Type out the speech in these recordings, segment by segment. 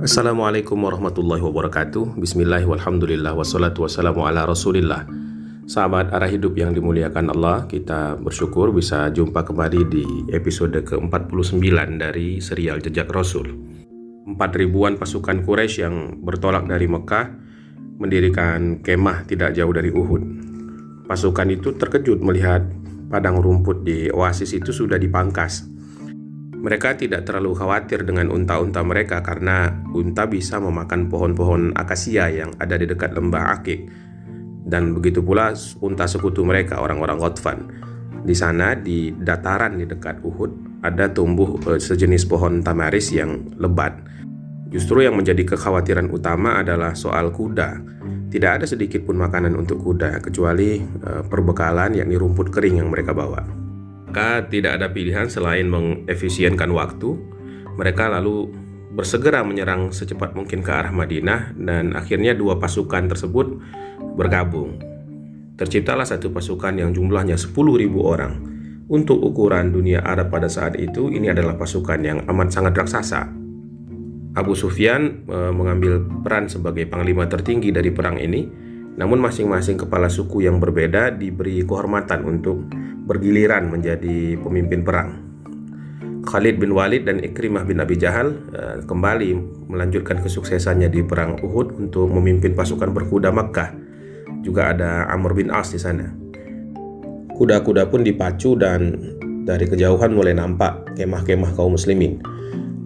Assalamualaikum warahmatullahi wabarakatuh. Bismillah walhamdulillah wassalatu wassalamu ala rasulillah. Sahabat arah hidup yang dimuliakan Allah, kita bersyukur bisa jumpa kembali di episode ke-49 dari serial Jejak Rasul. 4 ribuan pasukan Quraisy yang bertolak dari Mekah mendirikan kemah tidak jauh dari Uhud. Pasukan itu terkejut melihat padang rumput di oasis itu sudah dipangkas. Mereka tidak terlalu khawatir dengan unta-unta mereka karena unta bisa memakan pohon-pohon akasia yang ada di dekat lembah Akik. Dan begitu pula unta sekutu mereka, orang-orang Ghatfan. Di sana, di dataran di dekat Uhud, ada tumbuh sejenis pohon tamaris yang lebat. Justru yang menjadi kekhawatiran utama adalah soal kuda. Tidak ada sedikit pun makanan untuk kuda, kecuali perbekalan yakni rumput kering yang mereka bawa. Maka tidak ada pilihan selain mengefisienkan waktu. Mereka lalu bersegera menyerang secepat mungkin ke arah Madinah, dan akhirnya dua pasukan tersebut bergabung. Terciptalah satu pasukan yang jumlahnya 10.000 orang. Untuk ukuran dunia Arab pada saat itu, ini adalah pasukan yang amat sangat raksasa. Abu Sufyan mengambil peran sebagai panglima tertinggi dari perang ini, namun masing-masing kepala suku yang berbeda diberi kehormatan untuk bergiliran menjadi pemimpin perang. Khalid bin Walid dan Ikrimah bin Abi Jahal kembali melanjutkan kesuksesannya di perang Uhud untuk memimpin pasukan berkuda Makkah. Juga ada Amr bin As di sana. Kuda-kuda pun dipacu dan dari kejauhan mulai nampak kemah-kemah kaum muslimin.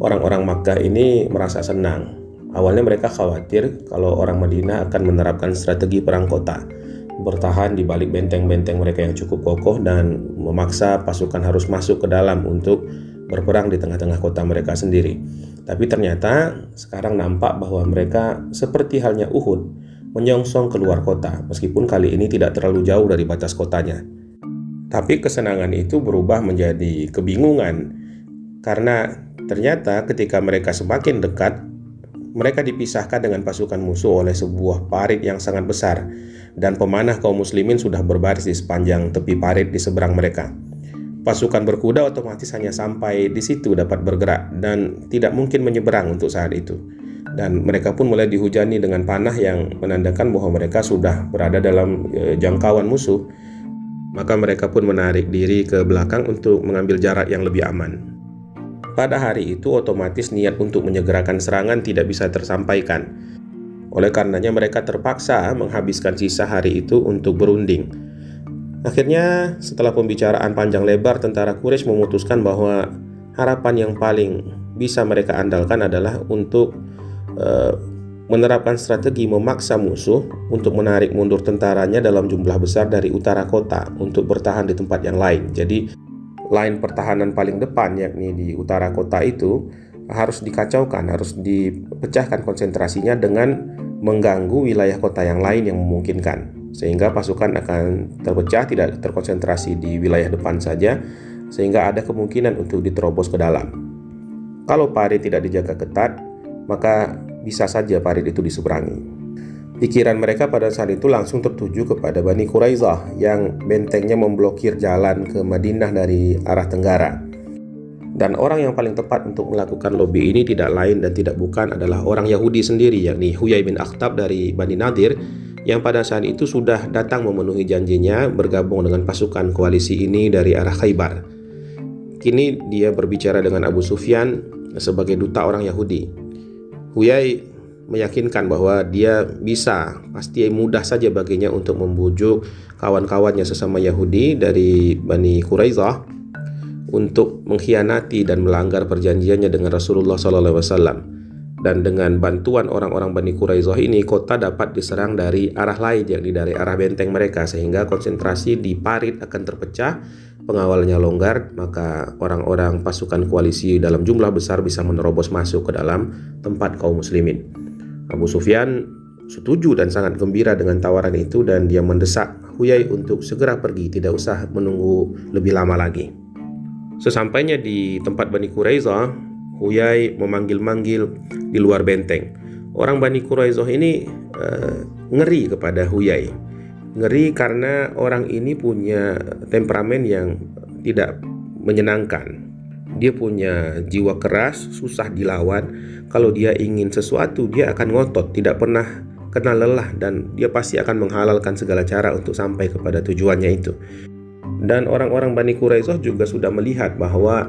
Orang-orang Makkah ini merasa senang. Awalnya mereka khawatir kalau orang Madinah akan menerapkan strategi perang kota, bertahan di balik benteng-benteng mereka yang cukup kokoh dan memaksa pasukan harus masuk ke dalam untuk berperang di tengah-tengah kota mereka sendiri. Tapi ternyata sekarang nampak bahwa mereka seperti halnya Uhud, menyongsong keluar kota, meskipun kali ini tidak terlalu jauh dari batas kotanya. Tapi kesenangan itu berubah menjadi kebingungan, karena ternyata ketika mereka semakin dekat, mereka dipisahkan dengan pasukan musuh oleh sebuah parit yang sangat besar, dan pemanah kaum muslimin sudah berbaris di sepanjang tepi parit di seberang mereka. Pasukan berkuda otomatis hanya sampai di situ dapat bergerak dan tidak mungkin menyeberang untuk saat itu. Dan mereka pun mulai dihujani dengan panah yang menandakan bahwa mereka sudah berada dalam jangkauan musuh. Maka mereka pun menarik diri ke belakang untuk mengambil jarak yang lebih aman. Pada hari itu otomatis niat untuk menyegerakan serangan tidak bisa tersampaikan. Oleh karenanya mereka terpaksa menghabiskan sisa hari itu untuk berunding. Akhirnya setelah pembicaraan panjang lebar, tentara Quraisy memutuskan bahwa harapan yang paling bisa mereka andalkan adalah untuk menerapkan strategi memaksa musuh untuk menarik mundur tentaranya dalam jumlah besar dari utara kota untuk bertahan di tempat yang lain. Jadi line pertahanan paling depan, yakni di utara kota itu, harus dikacaukan, harus dipecahkan konsentrasinya dengan mengganggu wilayah kota yang lain yang memungkinkan, sehingga pasukan akan terpecah, tidak terkonsentrasi di wilayah depan saja, sehingga ada kemungkinan untuk diterobos ke dalam. Kalau parit tidak dijaga ketat, maka bisa saja parit itu diseberangi. Pikiran mereka pada saat itu langsung tertuju kepada Bani Quraidah yang bentengnya memblokir jalan ke Madinah dari arah tenggara. Dan orang yang paling tepat untuk melakukan lobby ini tidak lain dan tidak bukan adalah orang Yahudi sendiri, yakni Huyai bin Akhtab dari Bani Nadir, yang pada saat itu sudah datang memenuhi janjinya bergabung dengan pasukan koalisi ini dari arah Khaybar. Kini dia berbicara dengan Abu Sufyan sebagai duta orang Yahudi. Huyai meyakinkan bahwa dia bisa, pasti mudah saja baginya untuk membujuk kawan-kawannya sesama Yahudi dari Bani Quraidah untuk mengkhianati dan melanggar perjanjiannya dengan Rasulullah SAW. Dan dengan bantuan orang-orang Bani Quraidah ini, kota dapat diserang dari arah lain, yakni dari arah benteng mereka, sehingga konsentrasi di parit akan terpecah, pengawalnya longgar, maka orang-orang pasukan koalisi dalam jumlah besar bisa menerobos masuk ke dalam tempat kaum muslimin. Abu Sufyan setuju dan sangat gembira dengan tawaran itu, dan dia mendesak Huyai untuk segera pergi, tidak usah menunggu lebih lama lagi. Sesampainya di tempat Bani Quraidah, Huyai memanggil-manggil di luar benteng. Orang Bani Quraidah ini ngeri kepada Huyai. Ngeri karena orang ini punya temperamen yang tidak menyenangkan. Dia punya jiwa keras, susah dilawan. Kalau dia ingin sesuatu, dia akan ngotot, tidak pernah kenal lelah, dan dia pasti akan menghalalkan segala cara untuk sampai kepada tujuannya itu. Dan orang-orang Bani Quraisyah juga sudah melihat bahwa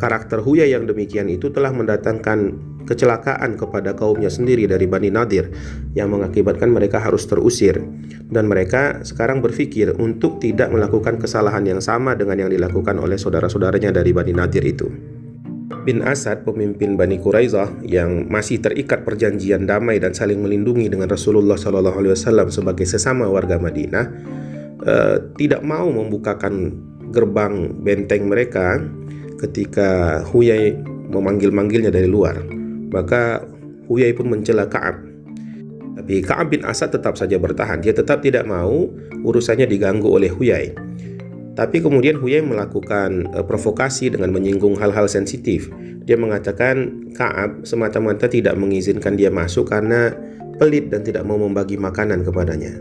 karakter Huyai yang demikian itu telah mendatangkan kecelakaan kepada kaumnya sendiri dari Bani Nadir, yang mengakibatkan mereka harus terusir. Dan mereka sekarang berpikir untuk tidak melakukan kesalahan yang sama dengan yang dilakukan oleh saudara-saudaranya dari Bani Nadir itu. Bin Asad, pemimpin Bani Quraisyah yang masih terikat perjanjian damai dan saling melindungi dengan Rasulullah SAW sebagai sesama warga Madinah, tidak mau membukakan gerbang benteng mereka ketika Huyai memanggil-manggilnya dari luar. Maka Huyai pun mencela Ka'ab. Tapi Ka'ab bin Asad tetap saja bertahan. Dia tetap tidak mau urusannya diganggu oleh Huyai. Tapi kemudian Huyai melakukan provokasi dengan menyinggung hal-hal sensitif. Dia mengatakan Ka'ab semata-mata tidak mengizinkan dia masuk karena pelit dan tidak mau membagi makanan kepadanya.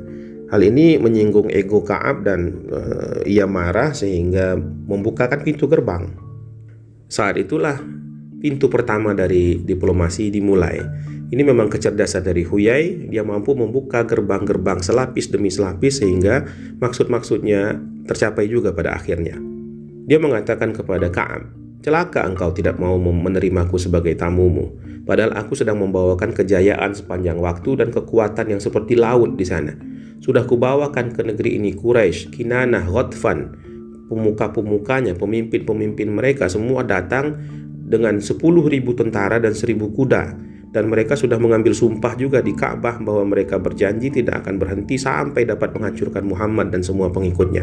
Hal ini menyinggung ego Ka'ab dan ia marah sehingga membukakan pintu gerbang. Saat itulah pintu pertama dari diplomasi dimulai. Ini memang kecerdasan dari Huyai. Dia mampu membuka gerbang-gerbang selapis demi selapis sehingga maksud-maksudnya tercapai juga pada akhirnya. Dia mengatakan kepada Ka'ab, "Celaka engkau tidak mau menerimaku sebagai tamumu, padahal aku sedang membawakan kejayaan sepanjang waktu dan kekuatan yang seperti laut di sana. Sudah kubawakan ke negeri ini Quraisy, Kinanah, Ghatfan, pemuka-pemukanya, pemimpin-pemimpin mereka semua datang dengan 10.000 tentara dan 1.000 kuda. Dan mereka sudah mengambil sumpah juga di Ka'bah bahwa mereka berjanji tidak akan berhenti sampai dapat menghancurkan Muhammad dan semua pengikutnya.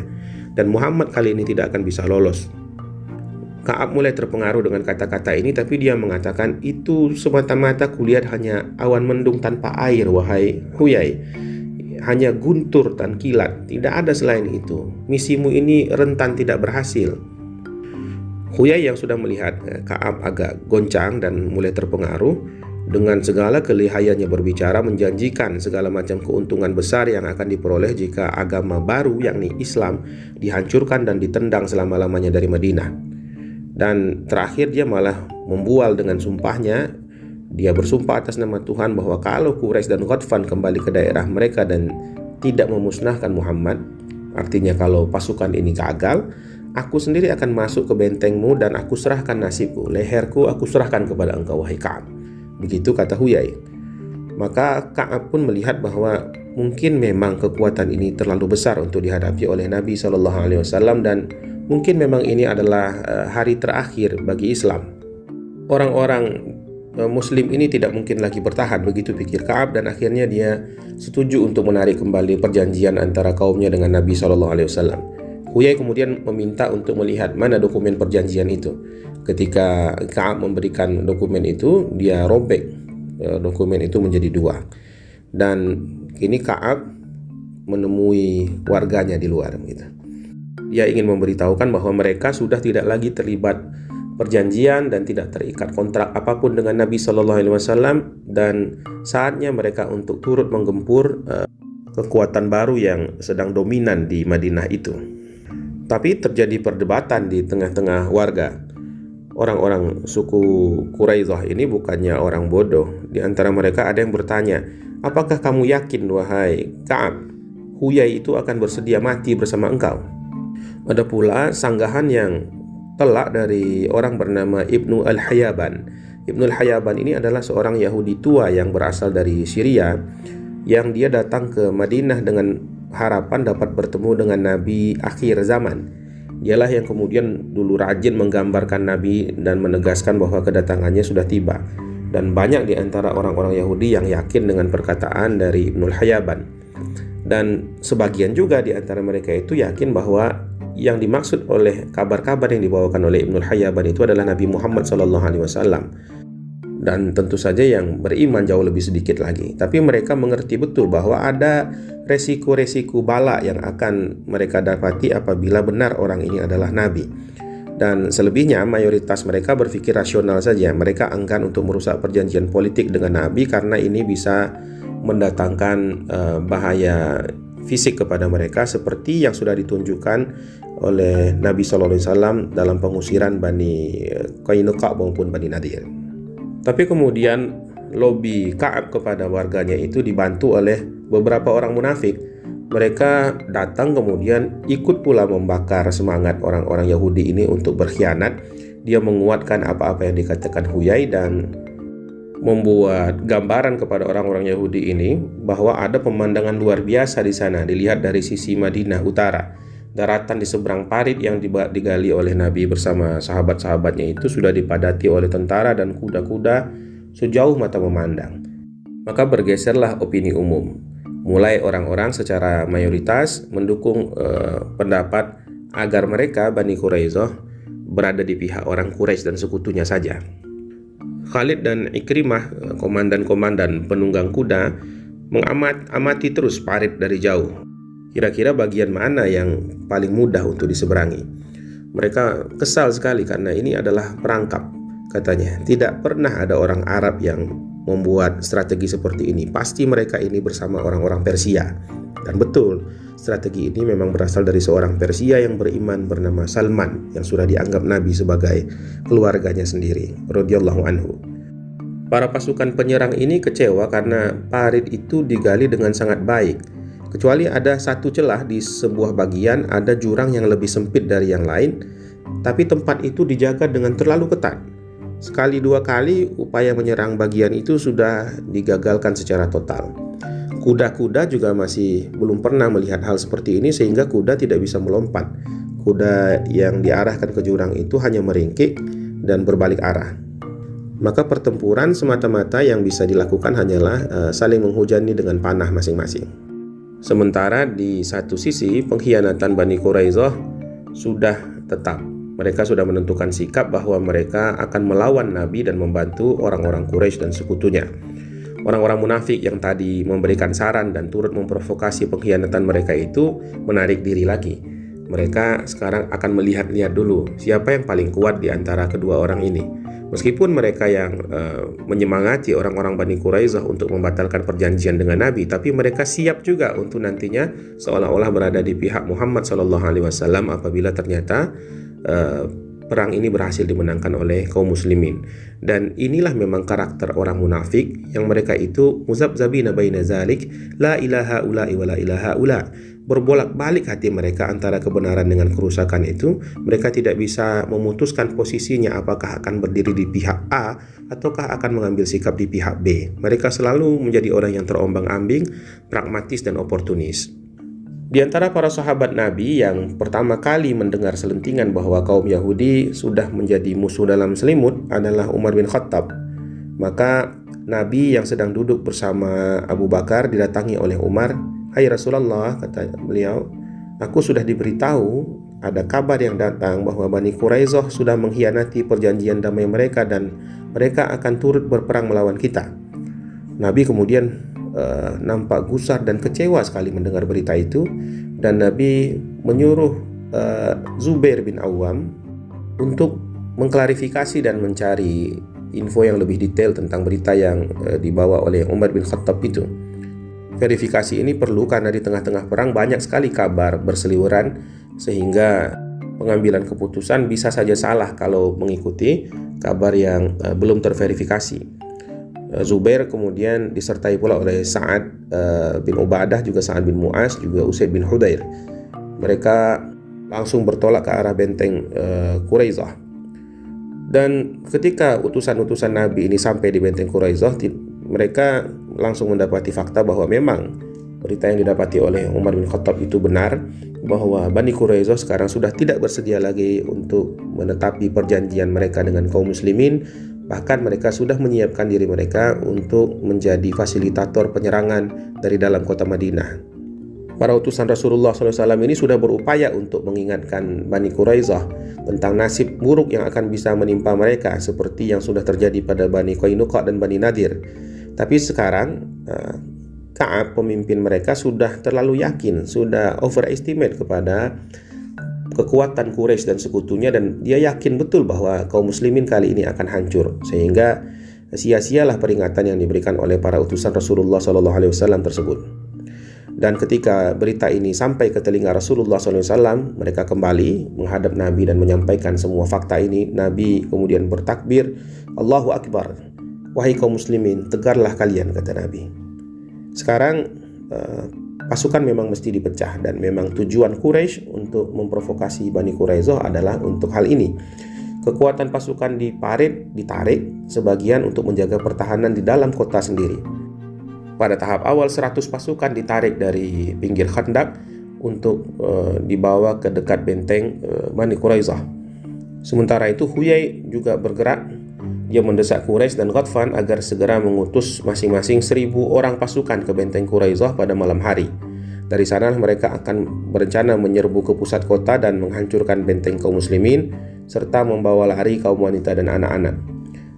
Dan Muhammad kali ini tidak akan bisa lolos." Ka'ab mulai terpengaruh dengan kata-kata ini, tapi dia mengatakan, "Itu semata-mata kulihat hanya awan mendung tanpa air, wahai Huyai. Hanya guntur dan kilat, tidak ada selain itu. Misimu ini rentan tidak berhasil." Huyai yang sudah melihat Ka'ab agak goncang dan mulai terpengaruh, dengan segala kelihayannya berbicara, menjanjikan segala macam keuntungan besar yang akan diperoleh jika agama baru yakni Islam dihancurkan dan ditendang selama-lamanya dari Madinah. Dan terakhir dia malah membual dengan sumpahnya. Dia bersumpah atas nama Tuhan bahwa kalau Quraisy dan Ghatfan kembali ke daerah mereka dan tidak memusnahkan Muhammad, artinya kalau pasukan ini gagal, aku sendiri akan masuk ke bentengmu dan aku serahkan nasibku, leherku aku serahkan kepada engkau, wahai Ka'ab. Begitu kata Huyai. Maka Ka'ab pun melihat bahwa mungkin memang kekuatan ini terlalu besar untuk dihadapi oleh Nabi SAW, dan mungkin memang ini adalah hari terakhir bagi Islam. Orang-orang Muslim ini tidak mungkin lagi bertahan, begitu pikir Ka'ab, dan akhirnya dia setuju untuk menarik kembali perjanjian antara kaumnya dengan Nabi SAW. Huyai kemudian meminta untuk melihat mana dokumen perjanjian itu. Ketika Ka'ab memberikan dokumen itu, dia robek dokumen itu menjadi dua. Dan kini Ka'ab menemui warganya di luar gitu. Dia ingin memberitahukan bahwa mereka sudah tidak lagi terlibat perjanjian dan tidak terikat kontrak apapun dengan Nabi SAW, dan saatnya mereka untuk turut menggempur kekuatan baru yang sedang dominan di Madinah itu. Tapi terjadi perdebatan di tengah-tengah warga. Orang-orang suku Quraisyah ini bukannya orang bodoh. Di antara mereka ada yang bertanya, "Apakah kamu yakin, wahai Ka'ab, Huyai itu akan bersedia mati bersama engkau?" Ada pula sanggahan yang telak dari orang bernama Ibnu Al-Hayyaban. Ibnu Al-Hayyaban ini adalah seorang Yahudi tua yang berasal dari Syria, yang dia datang ke Madinah dengan harapan dapat bertemu dengan Nabi akhir zaman. Dialah yang kemudian dulu rajin menggambarkan Nabi dan menegaskan bahwa kedatangannya sudah tiba. Dan banyak di antara orang-orang Yahudi yang yakin dengan perkataan dari Ibnu Hayyaban. Dan sebagian juga di antara mereka itu yakin bahwa yang dimaksud oleh kabar-kabar yang dibawakan oleh Ibnu Hayyaban itu adalah Nabi Muhammad SAW. Dan tentu saja yang beriman jauh lebih sedikit lagi. Tapi mereka mengerti betul bahwa ada resiko-resiko bala yang akan mereka dapati apabila benar orang ini adalah Nabi. Dan selebihnya mayoritas mereka berpikir rasional saja. Mereka enggan untuk merusak perjanjian politik dengan Nabi karena ini bisa mendatangkan bahaya fisik kepada mereka seperti yang sudah ditunjukkan oleh Nabi SAW dalam pengusiran Bani Qainuqa maupun Bani Nadir. Tapi kemudian lobi Ka'ab kepada warganya itu dibantu oleh beberapa orang munafik. Mereka datang kemudian ikut pula membakar semangat orang-orang Yahudi ini untuk berkhianat. Dia menguatkan apa-apa yang dikatakan Huyai dan membuat gambaran kepada orang-orang Yahudi ini bahwa ada pemandangan luar biasa di sana dilihat dari sisi Madinah utara. Daratan di seberang parit yang digali oleh Nabi bersama sahabat-sahabatnya itu sudah dipadati oleh tentara dan kuda-kuda sejauh mata memandang. Maka bergeserlah opini umum. Mulai orang-orang secara mayoritas mendukung pendapat agar mereka Bani Quraisyah berada di pihak orang Quraisy dan sekutunya saja. Khalid dan Ikrimah, komandan-komandan penunggang kuda, mengamati terus parit dari jauh. Kira-kira bagian mana yang paling mudah untuk diseberangi. Mereka kesal sekali karena ini adalah perangkap, katanya. Tidak pernah ada orang Arab yang membuat strategi seperti ini. Pasti mereka ini bersama orang-orang Persia. Dan betul, strategi ini memang berasal dari seorang Persia yang beriman bernama Salman, yang sudah dianggap Nabi sebagai keluarganya sendiri, radhiyallahu anhu. Para pasukan penyerang ini kecewa karena parit itu digali dengan sangat baik. Kecuali ada satu celah di sebuah bagian, ada jurang yang lebih sempit dari yang lain, tapi tempat itu dijaga dengan terlalu ketat. Sekali dua kali upaya menyerang bagian itu sudah digagalkan secara total. Kuda-kuda juga masih belum pernah melihat hal seperti ini sehingga kuda tidak bisa melompat. Kuda yang diarahkan ke jurang itu hanya meringkik dan berbalik arah. Maka pertempuran semata-mata yang bisa dilakukan hanyalah saling menghujani dengan panah masing-masing. Sementara di satu sisi pengkhianatan Bani Quraisyah sudah tetap. Mereka sudah menentukan sikap bahwa mereka akan melawan Nabi dan membantu orang-orang Quraisy dan sekutunya. Orang-orang munafik yang tadi memberikan saran dan turut memprovokasi pengkhianatan mereka itu menarik diri lagi. Mereka sekarang akan melihat-lihat dulu siapa yang paling kuat di antara kedua orang ini. Meskipun mereka yang menyemangati orang-orang Bani Quraisyah untuk membatalkan perjanjian dengan Nabi, tapi mereka siap juga untuk nantinya seolah-olah berada di pihak Muhammad SAW apabila ternyata perang ini berhasil dimenangkan oleh kaum muslimin. Dan inilah memang karakter orang munafik, yang mereka itu muzabzabina baina zalik, la ilaha ula'i wa la ilaha ula'. Berbolak-balik hati mereka antara kebenaran dengan kerusakan itu. Mereka tidak bisa memutuskan posisinya apakah akan berdiri di pihak A ataukah akan mengambil sikap di pihak B. Mereka selalu menjadi orang yang terombang-ambing, pragmatis dan oportunis. Di antara para sahabat Nabi yang pertama kali mendengar selentingan bahwa kaum Yahudi sudah menjadi musuh dalam selimut adalah Umar bin Khattab. Maka Nabi yang sedang duduk bersama Abu Bakar didatangi oleh Umar. "Hai Rasulullah," kata beliau, "aku sudah diberitahu ada kabar yang datang bahwa Bani Quraisyah sudah mengkhianati perjanjian damai mereka dan mereka akan turut berperang melawan kita." Nabi kemudian nampak gusar dan kecewa sekali mendengar berita itu, dan Nabi menyuruh Zubair bin Awam untuk mengklarifikasi dan mencari info yang lebih detail tentang berita yang dibawa oleh Umar bin Khattab itu. Verifikasi ini perlu karena di tengah-tengah perang banyak sekali kabar berseliweran sehingga pengambilan keputusan bisa saja salah kalau mengikuti kabar yang belum terverifikasi. Zubair kemudian disertai pula oleh Sa'ad bin Ubadah, juga Sa'ad bin Mu'az, juga Usaid bin Hudair. Mereka langsung bertolak ke arah benteng Quraisyah. Dan ketika utusan-utusan Nabi ini sampai di benteng Quraisyah, mereka langsung mendapati fakta bahwa memang berita yang didapati oleh Umar bin Khattab itu benar, bahwa Bani Quraisyah sekarang sudah tidak bersedia lagi untuk menetapi perjanjian mereka dengan kaum muslimin. Bahkan mereka sudah menyiapkan diri mereka untuk menjadi fasilitator penyerangan dari dalam kota Madinah. Para utusan Rasulullah SAW ini sudah berupaya untuk mengingatkan Bani Quraisyah tentang nasib buruk yang akan bisa menimpa mereka, seperti yang sudah terjadi pada Bani Qainuqa dan Bani Nadir. Tapi sekarang Ka'ab, pemimpin mereka, sudah terlalu yakin, sudah overestimate kepada kekuatan Quraisy dan sekutunya, dan dia yakin betul bahwa kaum muslimin kali ini akan hancur, sehingga sia-sialah peringatan yang diberikan oleh para utusan Rasulullah SAW tersebut. Dan ketika berita ini sampai ke telinga Rasulullah SAW, mereka kembali menghadap Nabi dan menyampaikan semua fakta ini. Nabi kemudian bertakbir, Allahu Akbar, wahai kaum muslimin, tegarlah kalian, kata Nabi. Sekarang pasukan memang mesti dipecah, dan memang tujuan Quraisy untuk memprovokasi Bani Quraisyah adalah untuk hal ini. Kekuatan pasukan di Parit ditarik sebagian untuk menjaga pertahanan di dalam kota sendiri. Pada tahap awal 100 pasukan ditarik dari pinggir Khandaq untuk dibawa ke dekat benteng Bani Quraisyah. Sementara itu Huyai juga bergerak. Dia mendesak Quraisy dan Ghatfan agar segera mengutus masing-masing 1.000 orang pasukan ke benteng Quraisyah pada malam hari. Dari sana mereka akan berencana menyerbu ke pusat kota dan menghancurkan benteng kaum muslimin serta membawa lari kaum wanita dan anak-anak.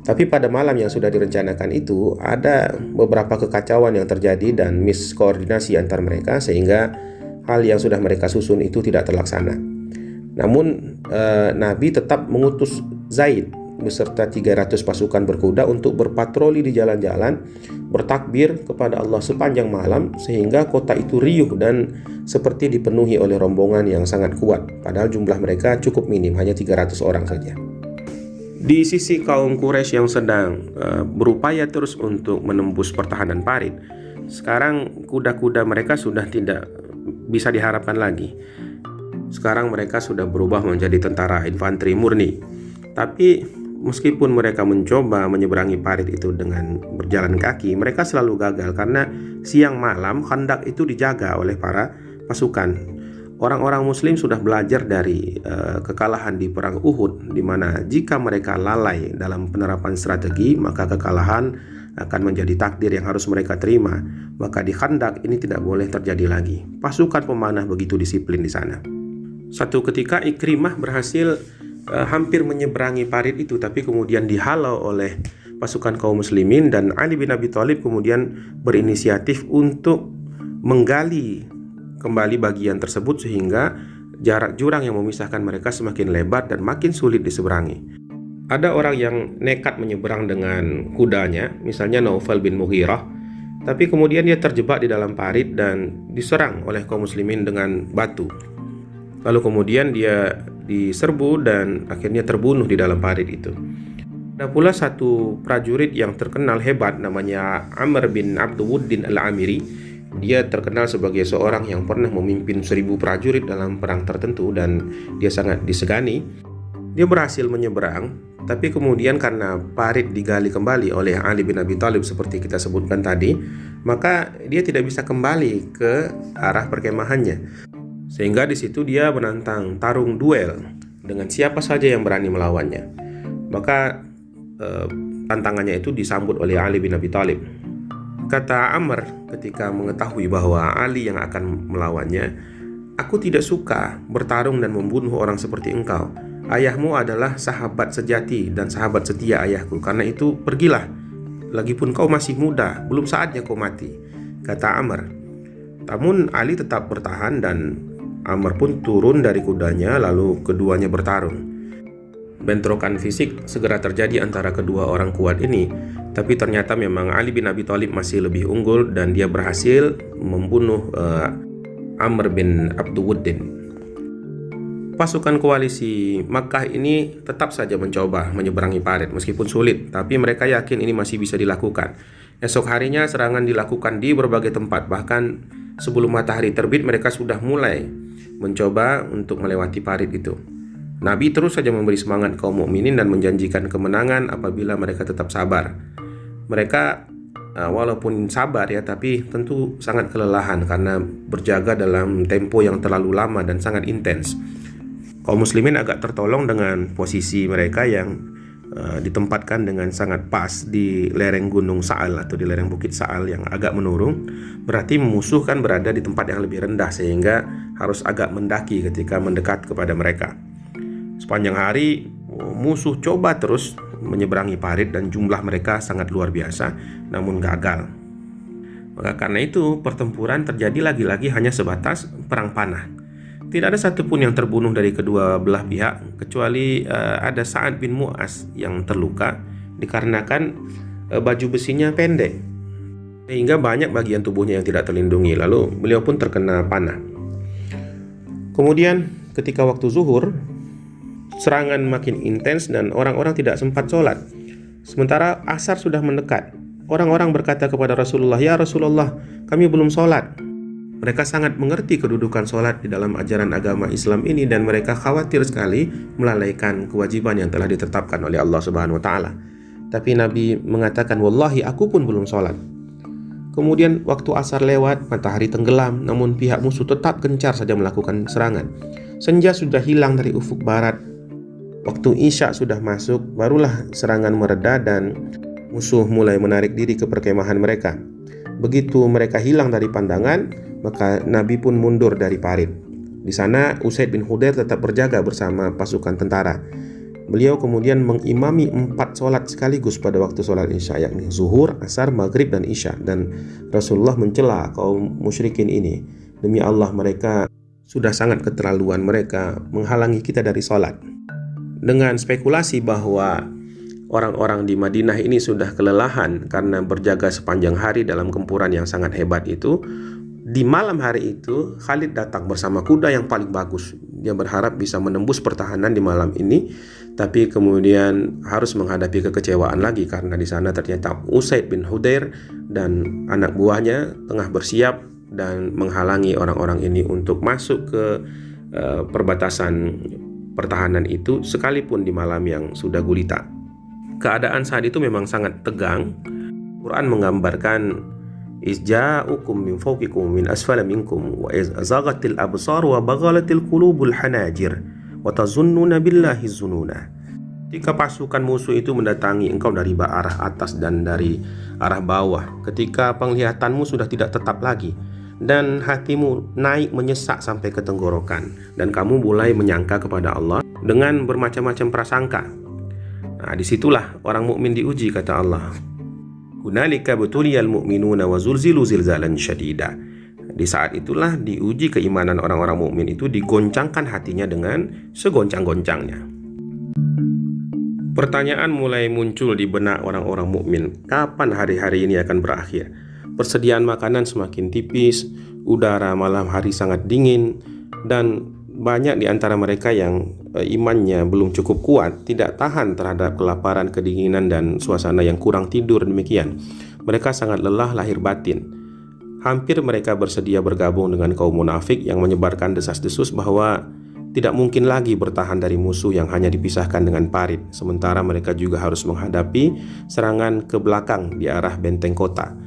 Tapi pada malam yang sudah direncanakan itu, ada beberapa kekacauan yang terjadi dan miskoordinasi antar mereka, sehingga hal yang sudah mereka susun itu tidak terlaksana. Namun Nabi tetap mengutus Zaid beserta 300 pasukan berkuda untuk berpatroli di jalan-jalan, bertakbir kepada Allah sepanjang malam, sehingga kota itu riuh dan seperti dipenuhi oleh rombongan yang sangat kuat. Padahal jumlah mereka cukup minim, hanya 300 orang saja. Di sisi kaum Quraisy yang sedang berupaya terus untuk menembus pertahanan Parit, sekarang kuda-kuda mereka sudah tidak bisa diharapkan lagi. Sekarang mereka sudah berubah menjadi tentara infanteri murni. Tapi meskipun mereka mencoba menyeberangi Parit itu dengan berjalan kaki, mereka selalu gagal karena siang malam Khandaq itu dijaga oleh para pasukan. Orang-orang muslim sudah belajar dari kekalahan di perang Uhud, di mana jika mereka lalai dalam penerapan strategi, maka kekalahan akan menjadi takdir yang harus mereka terima. Maka di Khandaq ini tidak boleh terjadi lagi. Pasukan pemanah begitu disiplin di sana. Satu ketika Ikrimah berhasil hampir menyeberangi Parit itu, tapi kemudian dihalau oleh pasukan kaum muslimin, dan Ali bin Abi Thalib kemudian berinisiatif untuk menggali kembali bagian tersebut sehingga jarak jurang yang memisahkan mereka semakin lebar dan makin sulit diseberangi. Ada orang yang nekat menyeberang dengan kudanya, misalnya Naufal bin Mughirah, tapi kemudian dia terjebak di dalam Parit dan diserang oleh kaum muslimin dengan batu. Lalu kemudian dia diserbu dan akhirnya terbunuh di dalam Parit itu. Ada pula satu prajurit yang terkenal hebat, namanya Amr bin Abduwuddin al-Amiri. Dia terkenal sebagai seorang yang pernah memimpin 1.000 prajurit dalam perang tertentu dan dia sangat disegani. Dia berhasil menyeberang, tapi kemudian karena Parit digali kembali oleh Ali bin Abi Thalib seperti kita sebutkan tadi, maka dia tidak bisa kembali ke arah perkemahannya. Sehingga di situ dia menantang tarung duel dengan siapa saja yang berani melawannya. Maka tantangannya itu disambut oleh Ali bin Abi Thalib. Kata Amr ketika mengetahui bahwa Ali yang akan melawannya, "Aku tidak suka bertarung dan membunuh orang seperti engkau. Ayahmu adalah sahabat sejati dan sahabat setia ayahku. Karena itu pergilah. Lagipun kau masih muda, belum saatnya kau mati," kata Amr. Namun Ali tetap bertahan dan Amr pun turun dari kudanya, lalu keduanya bertarung. Bentrokan fisik segera terjadi antara kedua orang kuat ini, tapi ternyata memang Ali bin Abi Thalib masih lebih unggul dan dia berhasil membunuh Amr bin Abduwuddin. Pasukan koalisi Makkah ini tetap saja mencoba menyeberangi Parit meskipun sulit, tapi mereka yakin ini masih bisa dilakukan. Esok harinya serangan dilakukan di berbagai tempat, bahkan sebelum matahari terbit mereka sudah mulai mencoba untuk melewati Parit itu. Nabi terus saja memberi semangat kaum mukminin dan menjanjikan kemenangan apabila mereka tetap sabar. Mereka walaupun sabar ya, tapi tentu sangat kelelahan karena berjaga dalam tempo yang terlalu lama dan sangat intens. Kaum muslimin agak tertolong dengan posisi mereka yang ditempatkan dengan sangat pas di lereng Gunung Sa'al atau di lereng Bukit Sa'al yang agak menurun. Berarti musuh kan berada di tempat yang lebih rendah sehingga harus agak mendaki ketika mendekat kepada mereka. Sepanjang hari musuh coba terus menyeberangi Parit dan jumlah mereka sangat luar biasa, namun gagal. Maka karena itu pertempuran terjadi lagi-lagi hanya sebatas perang panah. Tidak ada satupun yang terbunuh dari kedua belah pihak kecuali ada Sa'ad bin Mu'az yang terluka dikarenakan baju besinya pendek. sehingga banyak bagian tubuhnya yang tidak terlindungi. Lalu beliau pun terkena panah. Kemudian ketika waktu zuhur, serangan makin intens dan orang-orang tidak sempat sholat. Sementara asar sudah mendekat. Orang-orang berkata kepada Rasulullah, "Ya Rasulullah, kami belum sholat." Mereka sangat mengerti kedudukan sholat di dalam ajaran agama Islam ini dan mereka khawatir sekali melalaikan kewajiban yang telah ditetapkan oleh Allah Subhanahu wa Ta'ala. Tapi Nabi mengatakan, "Wallahi, aku pun belum sholat." Kemudian waktu asar lewat, matahari tenggelam, namun pihak musuh tetap gencar saja melakukan serangan. Senja sudah hilang dari ufuk barat. Waktu Isya sudah masuk, barulah serangan mereda dan musuh mulai menarik diri ke perkemahan mereka. Begitu mereka hilang dari pandangan, maka Nabi pun mundur dari parit. Di sana Usaid bin Hudair tetap berjaga bersama pasukan tentara. Beliau kemudian mengimami 4 sholat sekaligus pada waktu sholat Isya, yakni zuhur, asar, maghrib, dan Isya. Dan Rasulullah mencela kaum musyrikin ini. Demi Allah, mereka sudah sangat keterlaluan, mereka menghalangi kita dari sholat. Dengan spekulasi bahwa orang-orang di Madinah ini sudah kelelahan karena berjaga sepanjang hari dalam gempuran yang sangat hebat itu, di malam hari itu Khalid datang bersama kuda yang paling bagus. Dia berharap bisa menembus pertahanan di malam ini, tapi kemudian harus menghadapi kekecewaan lagi karena di sana ternyata Usaid bin Hudair dan anak buahnya tengah bersiap dan menghalangi orang-orang ini untuk masuk ke perbatasan pertahanan itu, sekalipun di malam yang sudah gulita. Keadaan saat itu memang sangat tegang. Quran menggambarkan Izja'ukum min fawqikum min asfala minkum wa iz azaghatil absar wa baghalatil qulubul hanajir wa tazunnuna billahi zununa. Jika pasukan musuh itu mendatangi engkau dari arah atas dan dari arah bawah, ketika penglihatanmu sudah tidak tetap lagi dan hatimu naik menyesak sampai ke tenggorokan dan kamu mulai menyangka kepada Allah dengan bermacam-macam prasangka. Nah, disitulah orang mukmin diuji, kata Allah. Hunalika butuliyal mu'minuna wa zulzilu zilzalan syadida. Di saat itulah diuji keimanan orang-orang mukmin itu, digoncangkan hatinya dengan segoncang-goncangnya. Pertanyaan mulai muncul di benak orang-orang mukmin, kapan hari-hari ini akan berakhir? Persediaan makanan semakin tipis, udara malam hari sangat dingin, dan banyak di antara mereka yang imannya belum cukup kuat, tidak tahan terhadap kelaparan, kedinginan, dan suasana yang kurang tidur demikian. Mereka sangat lelah lahir batin. Hampir mereka bersedia bergabung dengan kaum munafik yang menyebarkan desas-desus bahwa tidak mungkin lagi bertahan dari musuh yang hanya dipisahkan dengan parit, sementara mereka juga harus menghadapi serangan ke belakang di arah benteng kota.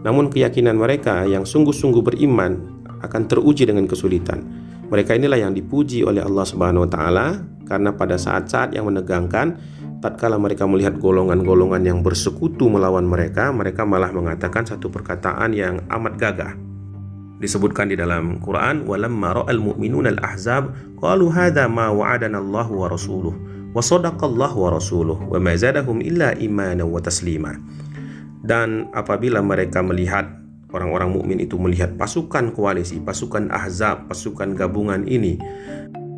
Namun keyakinan mereka yang sungguh-sungguh beriman akan teruji dengan kesulitan. Mereka inilah yang dipuji oleh Allah Subhanahu wa Ta'ala, karena pada saat-saat yang menegangkan, tatkala mereka melihat golongan-golongan yang bersekutu melawan mereka, mereka malah mengatakan satu perkataan yang amat gagah. Disebutkan di dalam Quran, walamma ra'al mu'minuna al-ahzab qalu hadza ma wa'adana Allah wa rasuluh wa sadaqallahu wa rasuluh wa ma zadahum illa imanan wa taslima. Dan apabila mereka melihat, orang-orang mukmin itu melihat pasukan koalisi, pasukan ahzab, pasukan gabungan ini,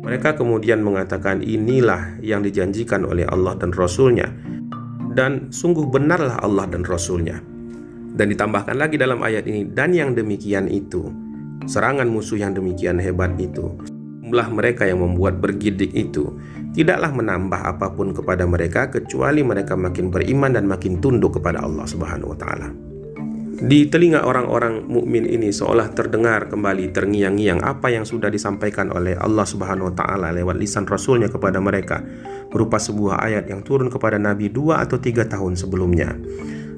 mereka kemudian mengatakan inilah yang dijanjikan oleh Allah dan Rasulnya, dan sungguh benarlah Allah dan Rasulnya. Dan ditambahkan lagi dalam ayat ini, dan yang demikian itu, serangan musuh yang demikian hebat itu, jumlah mereka yang membuat bergidik itu tidaklah menambah apapun kepada mereka kecuali mereka makin beriman dan makin tunduk kepada Allah Subhanahu wa Ta'ala. Di telinga orang-orang mukmin ini seolah terdengar kembali terngiang-ngiang apa yang sudah disampaikan oleh Allah Subhanahu wa Ta'ala lewat lisan Rasulnya kepada mereka, berupa sebuah ayat yang turun kepada Nabi 2 atau 3 tahun sebelumnya.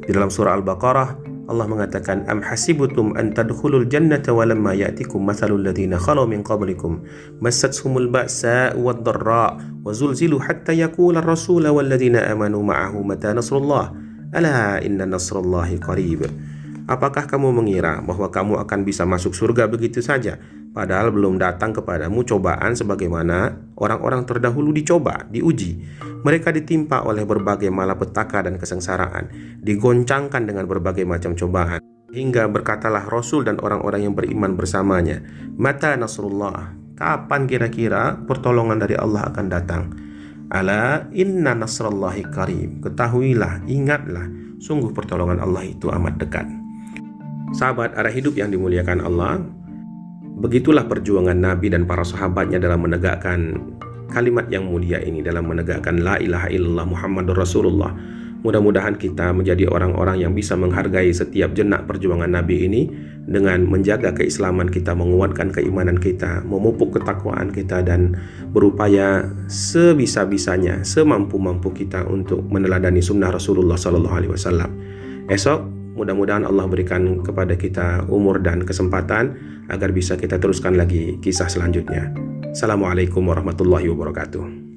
Di dalam surah Al-Baqarah, Allah mengatakan, am hasibutum an tadkhulul jannata walamma ya'tikum mathalul ladzina khalu min qablikum massathumul ba'sa wad dharra wa zulzilu hatta yaqula ar-rasul wal ladzina amanu ma'ahu mata nasrullah ala inna nasrallahi qarib. Apakah kamu mengira bahwa kamu akan bisa masuk surga begitu saja, padahal belum datang kepadamu cobaan sebagaimana orang-orang terdahulu dicoba, diuji. Mereka ditimpa oleh berbagai malapetaka dan kesengsaraan, digoncangkan dengan berbagai macam cobaan, hingga berkatalah Rasul dan orang-orang yang beriman bersamanya, mata nasrullah, kapan kira-kira pertolongan dari Allah akan datang? Ala inna nasrallahi qarib, ketahuilah, ingatlah, sungguh pertolongan Allah itu amat dekat. Sahabat arah hidup yang dimuliakan Allah, begitulah perjuangan Nabi dan para sahabatnya dalam menegakkan kalimat yang mulia ini, dalam menegakkan la ilaha illallah Muhammadur Rasulullah. Mudah-mudahan kita menjadi orang-orang yang bisa menghargai setiap jenak perjuangan Nabi ini dengan menjaga keislaman kita, menguatkan keimanan kita, memupuk ketakwaan kita, dan berupaya sebisa-bisanya, semampu-mampu kita untuk meneladani sunnah Rasulullah SAW. Esok mudah-mudahan Allah berikan kepada kita umur dan kesempatan agar bisa kita teruskan lagi kisah selanjutnya. Assalamualaikum warahmatullahi wabarakatuh.